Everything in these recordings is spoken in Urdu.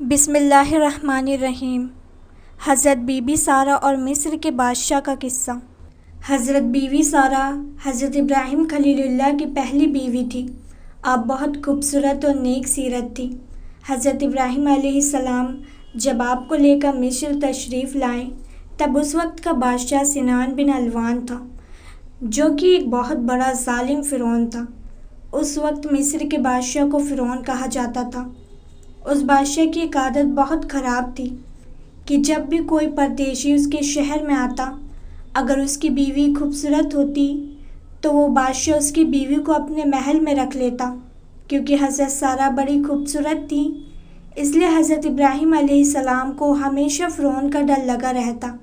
بسم اللہ الرحمن الرحیم۔ حضرت بی بی سارہ اور مصر کے بادشاہ کا قصہ۔ حضرت بی بی سارہ حضرت ابراہیم خلیل اللہ کی پہلی بیوی تھی۔ آپ بہت خوبصورت اور نیک سیرت تھی۔ حضرت ابراہیم علیہ السلام جب آپ کو لے کر مصر تشریف لائے تب اس وقت کا بادشاہ سنان بن الوان تھا، جو کہ ایک بہت بڑا ظالم فرعون تھا۔ اس وقت مصر کے بادشاہ کو فرعون کہا جاتا تھا۔ اس بادشاہ کی ایک عادت بہت خراب تھی کہ جب بھی کوئی پردیشی اس کے شہر میں آتا، اگر اس کی بیوی خوبصورت ہوتی تو وہ بادشاہ اس کی بیوی کو اپنے محل میں رکھ لیتا۔ کیونکہ حضرت سارہ بڑی خوبصورت تھی، اس لیے حضرت ابراہیم علیہ السلام کو ہمیشہ فرعون کا ڈر لگا رہتا۔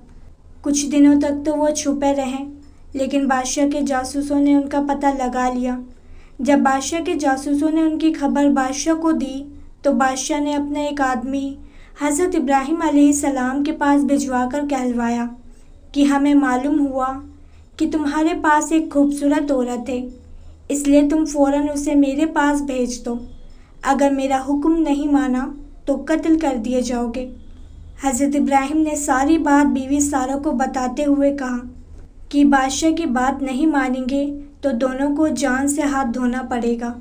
کچھ دنوں تک تو وہ چھپے رہے، لیکن بادشاہ کے جاسوسوں نے ان کا پتہ لگا لیا۔ جب بادشاہ کے جاسوسوں نے ان کی خبر بادشاہ کو دی تو بادشاہ نے اپنا ایک آدمی حضرت ابراہیم علیہ السلام کے پاس بھجوا کر کہلوایا کہ ہمیں معلوم ہوا کہ تمہارے پاس ایک خوبصورت عورت ہے، اس لیے تم فوراً اسے میرے پاس بھیج دو۔ اگر میرا حکم نہیں مانا تو قتل کر دیے جاؤ گے۔ حضرت ابراہیم نے ساری بات بیوی سارہ کو بتاتے ہوئے کہا کہ بادشاہ کی بات نہیں مانیں گے تو دونوں کو جان سے ہاتھ دھونا پڑے گا۔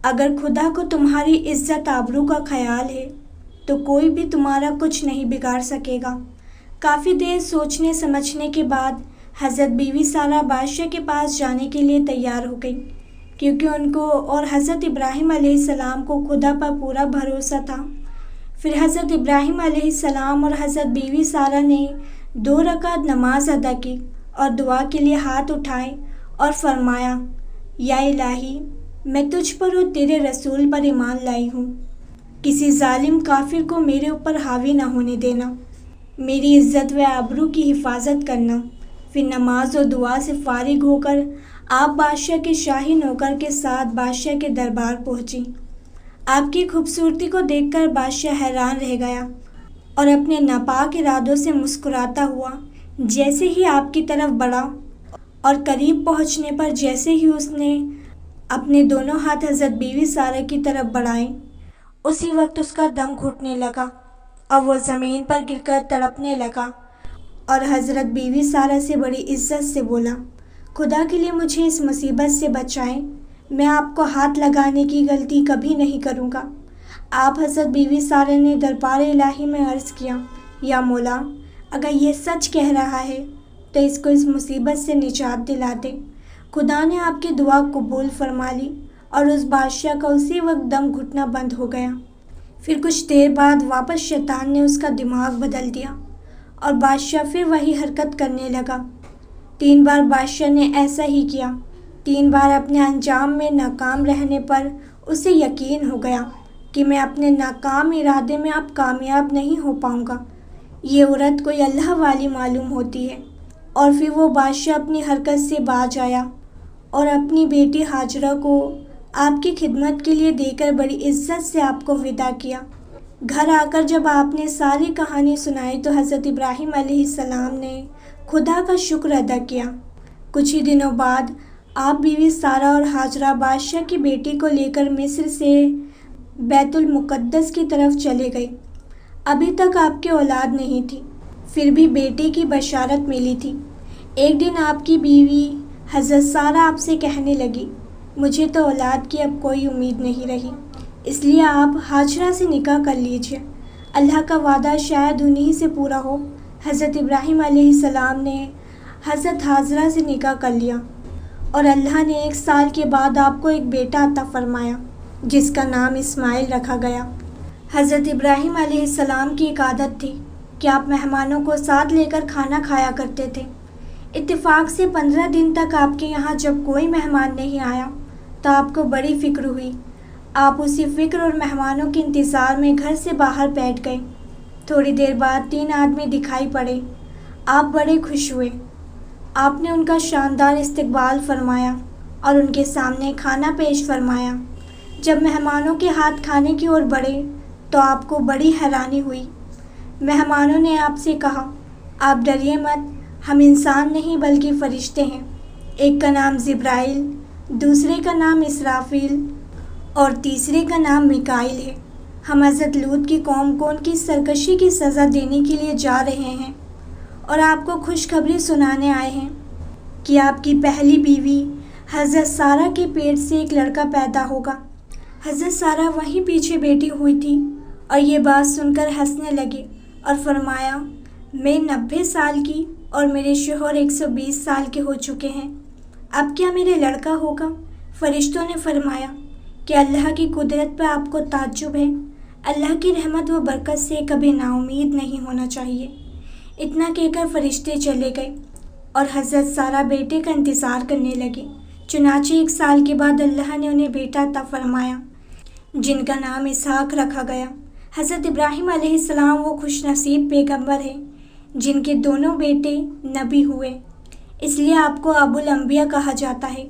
اگر خدا کو تمہاری عزت آبرو کا خیال ہے تو کوئی بھی تمہارا کچھ نہیں بگاڑ سکے گا۔ کافی دیر سوچنے سمجھنے کے بعد حضرت بیوی سارہ بادشاہ کے پاس جانے کے لیے تیار ہو گئی، کیونکہ ان کو اور حضرت ابراہیم علیہ السلام کو خدا پر پورا بھروسہ تھا۔ پھر حضرت ابراہیم علیہ السلام اور حضرت بیوی سارہ نے 2 رکعت نماز ادا کی اور دعا کے لیے ہاتھ اٹھائے اور فرمایا، یا الہی، میں تجھ پر اور تیرے رسول پر ایمان لائی ہوں۔ کسی ظالم کافر کو میرے اوپر حاوی نہ ہونے دینا، میری عزت و آبرو کی حفاظت کرنا۔ پھر نماز اور دعا سے فارغ ہو کر آپ بادشاہ کے شاہی نوکر کے ساتھ بادشاہ کے دربار پہنچی۔ آپ کی خوبصورتی کو دیکھ کر بادشاہ حیران رہ گیا اور اپنے ناپاک ارادوں سے مسکراتا ہوا جیسے ہی آپ کی طرف بڑھا، اور قریب پہنچنے پر جیسے ہی اس نے اپنے دونوں ہاتھ حضرت بیوی سارہ کی طرف بڑھائے، اسی وقت اس کا دم گھٹنے لگا اور وہ زمین پر گر کر تڑپنے لگا، اور حضرت بیوی سارہ سے بڑی عزت سے بولا، خدا کے لیے مجھے اس مصیبت سے بچائیں، میں آپ کو ہاتھ لگانے کی غلطی کبھی نہیں کروں گا۔ آپ حضرت بیوی سارہ نے دربار الہی میں عرض کیا، یا مولا، اگر یہ سچ کہہ رہا ہے تو اس کو اس مصیبت سے نجات دلا دے۔ خدا نے آپ کی دعا قبول فرما لی اور اس بادشاہ کا اسی وقت دم گھٹنا بند ہو گیا۔ پھر کچھ دیر بعد واپس شیطان نے اس کا دماغ بدل دیا اور بادشاہ پھر وہی حرکت کرنے لگا۔ 3 بار بادشاہ نے ایسا ہی کیا۔ 3 بار اپنے انجام میں ناکام رہنے پر اسے یقین ہو گیا کہ میں اپنے ناکام ارادے میں اب کامیاب نہیں ہو پاؤں گا۔ یہ عورت کوئی اللہ والی معلوم ہوتی ہے۔ اور پھر وہ بادشاہ اپنی حرکت سے باز آیا اور اپنی بیٹی ہاجرہ کو آپ کی خدمت کے لیے دے کر بڑی عزت سے آپ کو ودا کیا۔ گھر آ کر جب آپ نے ساری کہانی سنائی تو حضرت ابراہیم علیہ السلام نے خدا کا شکر ادا کیا۔ کچھ ہی دنوں بعد آپ بیوی سارہ اور ہاجرہ بادشاہ کی بیٹی کو لے کر مصر سے بیت المقدس کی طرف چلے گئے۔ ابھی تک آپ کی اولاد نہیں تھی، پھر بھی بیٹی کی بشارت ملی تھی۔ ایک دن آپ کی بیوی حضرت سارہ آپ سے کہنے لگی، مجھے تو اولاد کی اب کوئی امید نہیں رہی، اس لیے آپ ہاجرہ سے نکاح کر لیجئے، اللہ کا وعدہ شاید انہی سے پورا ہو۔ حضرت ابراہیم علیہ السلام نے حضرت ہاجرہ سے نکاح کر لیا اور اللہ نے 1 سال کے بعد آپ کو ایک بیٹا عطا فرمایا جس کا نام اسماعیل رکھا گیا۔ حضرت ابراہیم علیہ السلام کی ایک عادت تھی کہ آپ مہمانوں کو ساتھ لے کر کھانا کھایا کرتے تھے۔ اتفاق سے 15 دن تک آپ کے یہاں جب کوئی مہمان نہیں آیا تو آپ کو بڑی فکر ہوئی۔ آپ اسی فکر اور مہمانوں کے انتظار میں گھر سے باہر بیٹھ گئے۔ تھوڑی دیر بعد 3 آدمی دکھائی پڑے۔ آپ بڑے خوش ہوئے۔ آپ نے ان کا شاندار استقبال فرمایا اور ان کے سامنے کھانا پیش فرمایا۔ جب مہمانوں کے ہاتھ کھانے کی اور بڑھے تو آپ کو بڑی حیرانی ہوئی۔ مہمانوں نے آپ سے کہا، آپ ڈریے مت، ہم انسان نہیں بلکہ فرشتے ہیں۔ ایک کا نام جبرائیل، دوسرے کا نام اسرافیل اور تیسرے کا نام میکائیل ہے۔ ہم حضرت لوط کی قوم کو ان کی سرکشی کی سزا دینے کے لیے جا رہے ہیں اور آپ کو خوشخبری سنانے آئے ہیں کہ آپ کی پہلی بیوی حضرت سارہ کے پیٹ سے ایک لڑکا پیدا ہوگا۔ حضرت سارہ وہیں پیچھے بیٹھی ہوئی تھی اور یہ بات سن کر ہنسنے لگے اور فرمایا، میں 90 سال کی اور میرے شوہر 120 سال کے ہو چکے ہیں، اب کیا میرے لڑکا ہوگا؟ فرشتوں نے فرمایا کہ اللہ کی قدرت پر آپ کو تعجب ہے، اللہ کی رحمت و برکت سے کبھی نا امید نہیں ہونا چاہیے۔ اتنا کہہ کر فرشتے چلے گئے اور حضرت سارہ بیٹے کا انتظار کرنے لگے۔ چنانچہ 1 سال کے بعد اللہ نے انہیں بیٹا عطا فرمایا جن کا نام اسحاق رکھا گیا۔ حضرت ابراہیم علیہ السلام وہ خوش نصیب پیغمبر ہیں جن کے دونوں بیٹے نبی ہوئے، اس لیے آپ کو ابو الانبیاء کہا جاتا ہے۔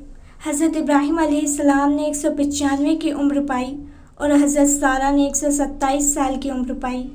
حضرت ابراہیم علیہ السلام نے 195 کی عمر پائی اور حضرت سارہ نے 127 سال کی عمر پائی۔